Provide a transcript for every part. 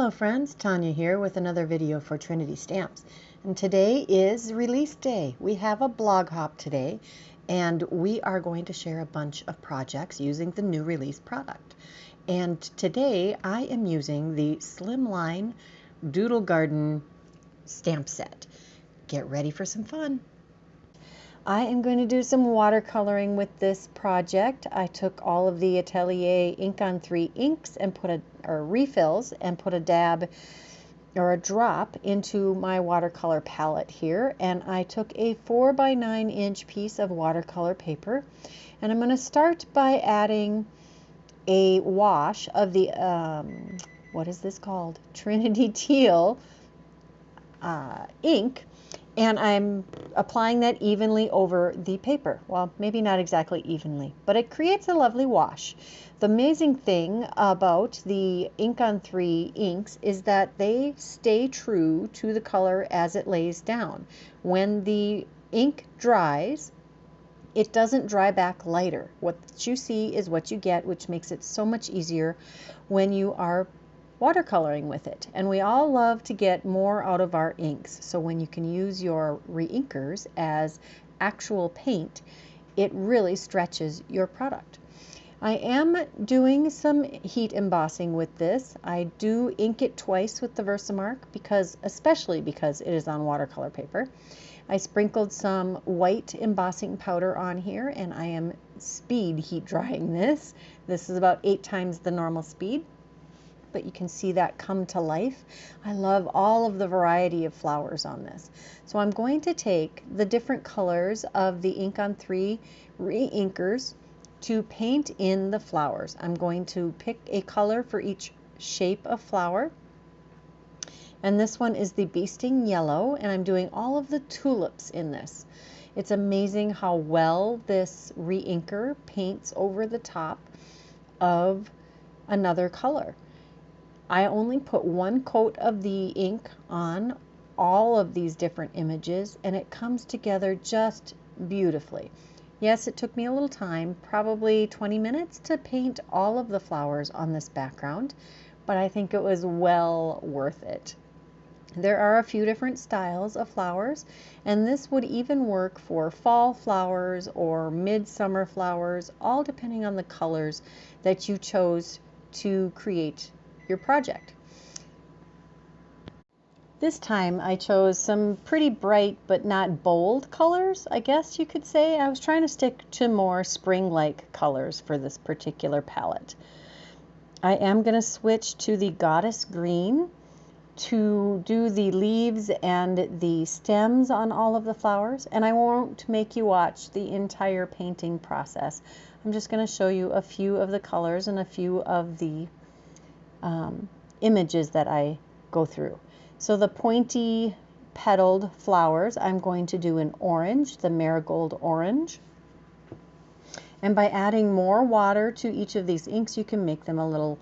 Hello friends, Tanya here with another video for Trinity Stamps. And today is release day. We have a blog hop today and we are going to share a bunch of projects using the new release product. And today I am using the Slimline Doodle Garden stamp set. Get ready for some fun. I am going to do some watercoloring with this project. I took all of the Atelier InkOn3 inks and refills and put a dab or a drop into my watercolor palette here, and I took a 4x9" piece of watercolor paper, and I'm going to start by adding a wash of the what is this called? Trinity Teal ink. And I'm applying that evenly over the paper. Well, maybe not exactly evenly, but it creates a lovely wash. The amazing thing about the InkOn3 inks is that they stay true to the color as it lays down. When the ink dries, it doesn't dry back lighter. What you see is what you get, which makes it so much easier when you are watercoloring with it. And we all love to get more out of our inks. So when you can use your Reinkers as actual paint, it really stretches your product. I am doing some heat embossing with this. I do ink it twice with the Versamark especially because it is on watercolor paper. I sprinkled some white embossing powder on here, and I am speed heat drying this. This is about 8 times the normal speed, but you can see that come to life. I love all of the variety of flowers on this. So I'm going to take the different colors of the InkOn3 Reinkers to paint in the flowers. I'm going to pick a color for each shape of flower. And this one is the Bee Sting Yellow, and I'm doing all of the tulips in this. It's amazing how well this Reinker paints over the top of another color. I only put one coat of the ink on all of these different images, and it comes together just beautifully. Yes, it took me a little time, probably 20 minutes, to paint all of the flowers on this background, but I think it was well worth it. There are a few different styles of flowers, and this would even work for fall flowers or midsummer flowers, all depending on the colors that you chose to create your project. This time I chose some pretty bright but not bold colors, I guess you could say. I was trying to stick to more spring-like colors for this particular palette. I am going to switch to the Goddess Green to do the leaves and the stems on all of the flowers, and I won't make you watch the entire painting process. I'm just going to show you a few of the colors and a few of the images that I go through. So the pointy petaled flowers I'm going to do in orange, the marigold orange. And by adding more water to each of these inks, you can make them a little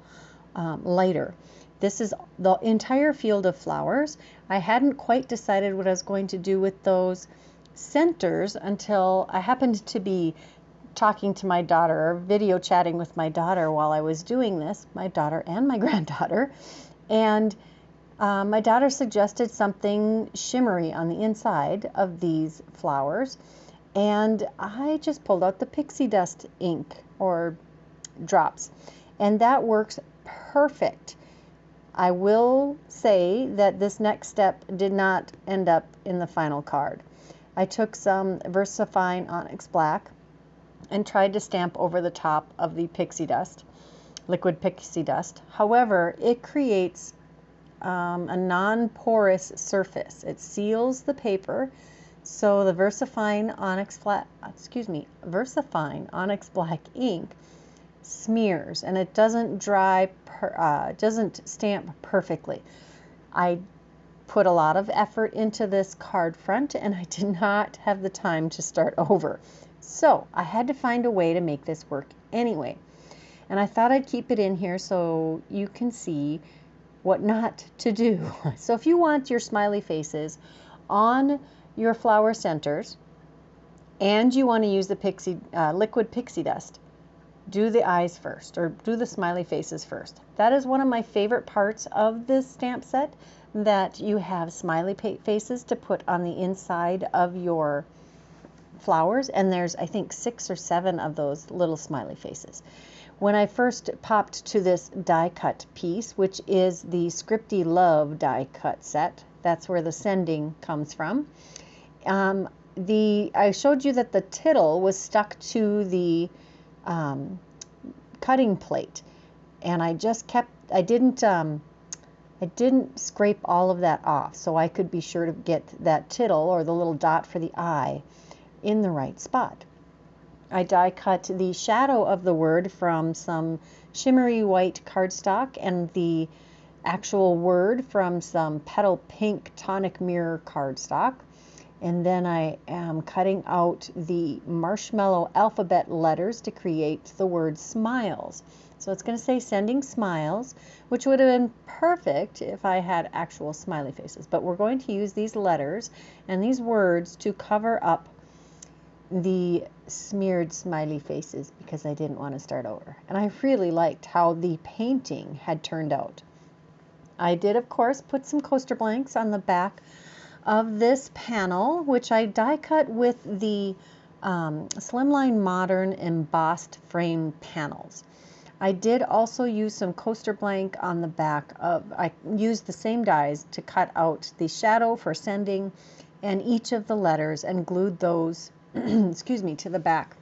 lighter. This is the entire field of flowers. I hadn't quite decided what I was going to do with those centers until I happened to be talking to my daughter, video chatting with my daughter while I was doing this, my daughter and my granddaughter, and my daughter suggested something shimmery on the inside of these flowers, and I just pulled out the pixie dust ink or drops, and that works perfect. I will say that this next step did not end up in the final card. I took some VersaFine Onyx Black and tried to stamp over the top of the pixie dust, liquid pixie dust. However, it creates a non-porous surface. It seals the paper, so the VersaFine Onyx Black ink smears, and it doesn't doesn't stamp perfectly. I put a lot of effort into this card front, and I did not have the time to start over. So I had to find a way to make this work anyway. And I thought I'd keep it in here so you can see what not to do. So if you want your smiley faces on your flower centers and you want to use the liquid pixie dust, do the eyes first, or do the smiley faces first. That is one of my favorite parts of this stamp set, that you have smiley faces to put on the inside of your flowers, and there's, I think, 6 or 7 of those little smiley faces. When I first popped to this die cut piece, which is the Scripty Love die cut set, that's where the sending comes from. I showed you that the tittle was stuck to the cutting plate, and I didn't scrape all of that off, so I could be sure to get that tittle, or the little dot for the eye, in the right spot. I die cut the shadow of the word from some shimmery white cardstock, and the actual word from some petal pink tonic mirror cardstock. And then I am cutting out the Marshmallow alphabet letters to create the word smiles. So it's going to say sending smiles, which would have been perfect if I had actual smiley faces. But we're going to use these letters and these words to cover up the smeared smiley faces, because I didn't want to start over. And I really liked how the painting had turned out. I did, of course, put some coaster blanks on the back of this panel, which I die cut with the Slimline Modern embossed frame panels. I did also use some coaster blank on the back of, I used the same dies to cut out the shadow for sending and each of the letters, and glued those excuse me, to the back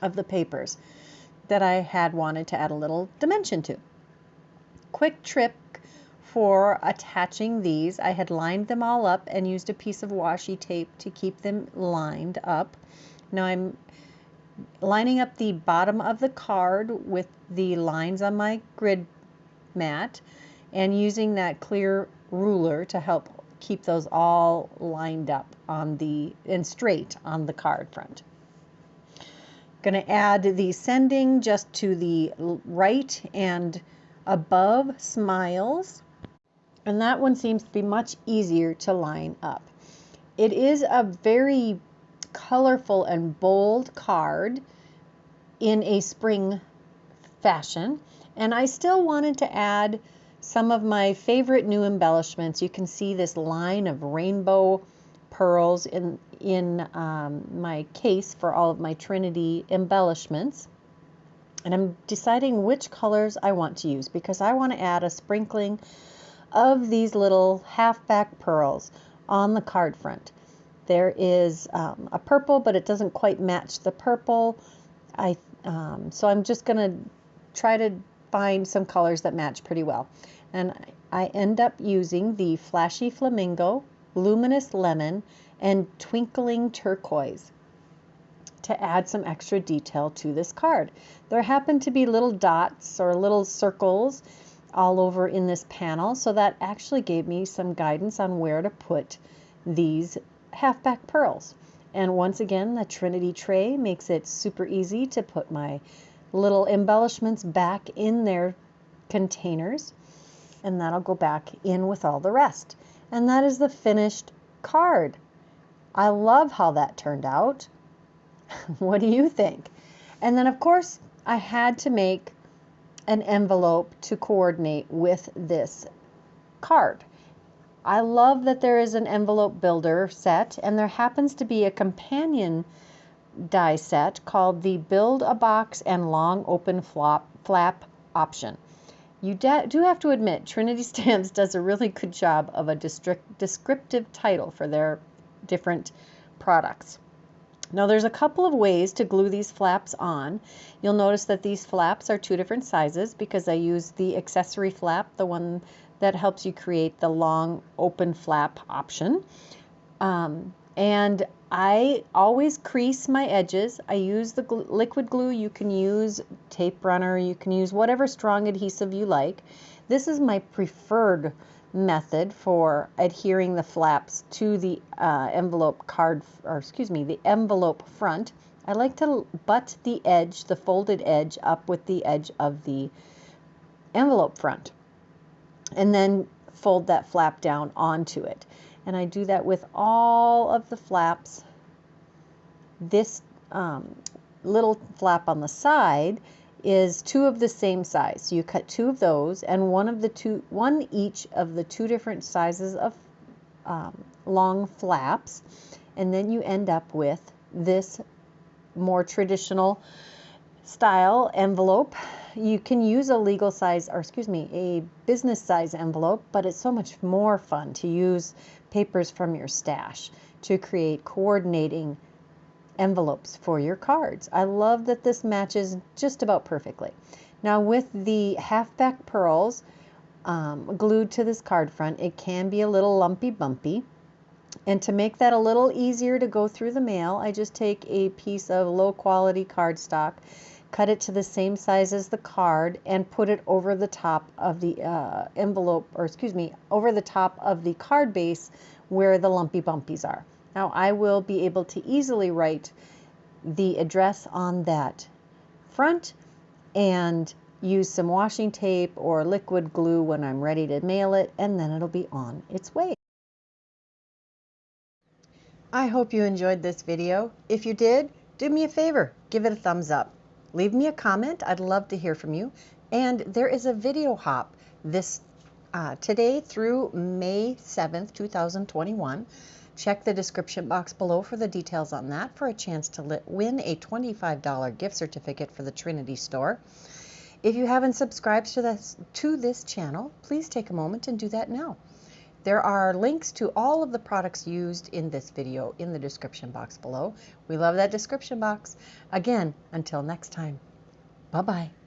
of the papers that I had wanted to add a little dimension to. Quick trick for attaching these: I had lined them all up and used a piece of washi tape to keep them lined up. Now I'm lining up the bottom of the card with the lines on my grid mat, and using that clear ruler to help keep those all lined up and straight on the card front. Going to add the sending just to the right and above smiles, and that one seems to be much easier to line up. It is a very colorful and bold card in a spring fashion, and I still wanted to add some of my favorite new embellishments. You can see this line of rainbow pearls in my case for all of my Trinity embellishments. And I'm deciding which colors I want to use, because I want to add a sprinkling of these little half-back pearls on the card front. There is a purple, but it doesn't quite match the purple. So I'm just going to try to find some colors that match pretty well. And I end up using the Flashy Flamingo, Luminous Lemon, and Twinkling Turquoise to add some extra detail to this card. There happen to be little dots or little circles all over in this panel, so that actually gave me some guidance on where to put these halfback pearls. And once again, the Trinity tray makes it super easy to put my little embellishments back in their containers, and that'll go back in with all the rest. And that is the finished card. I love how that turned out. What do you think? And then, of course, I had to make an envelope to coordinate with this card. I love that there is an envelope builder set, and there happens to be a companion die set called the Build a Box and Long Open Flap option. You do have to admit, Trinity Stamps does a really good job of a descriptive title for their different products. Now there's a couple of ways to glue these flaps on. You'll notice that these flaps are 2 different sizes, because I use the accessory flap, the one that helps you create the long open flap option. And I always crease my edges. I use the liquid glue. You can use tape runner. You can use whatever strong adhesive you like. This is my preferred method for adhering the flaps to the envelope front. I like to butt the edge, the folded edge, up with the edge of the envelope front, and then fold that flap down onto it. And I do that with all of the flaps. This little flap on the side is 2 of the same size. So you cut 2 of those, and one each of the 2 different sizes of long flaps, and then you end up with this more traditional style envelope. You can use a legal size, or excuse me, a business size envelope, but it's so much more fun to use papers from your stash to create coordinating envelopes for your cards. I love that this matches just about perfectly. Now with the halfback pearls glued to this card front, it can be a little lumpy bumpy. And to make that a little easier to go through the mail, I just take a piece of low quality cardstock, cut it to the same size as the card, and put it over the top of the envelope, or excuse me, over the top of the card base where the lumpy bumpies are. Now I will be able to easily write the address on that front and use some washing tape or liquid glue when I'm ready to mail it, and then it'll be on its way. I hope you enjoyed this video. If you did, do me a favor, give it a thumbs up. Leave me a comment, I'd love to hear from you. And there is a video hop today through May 7th, 2021. Check the description box below for the details on that, for a chance to win a $25 gift certificate for the Trinity store. If you haven't subscribed to this channel, please take a moment and do that now. There are links to all of the products used in this video in the description box below. We love that description box. Again, until next time, bye-bye.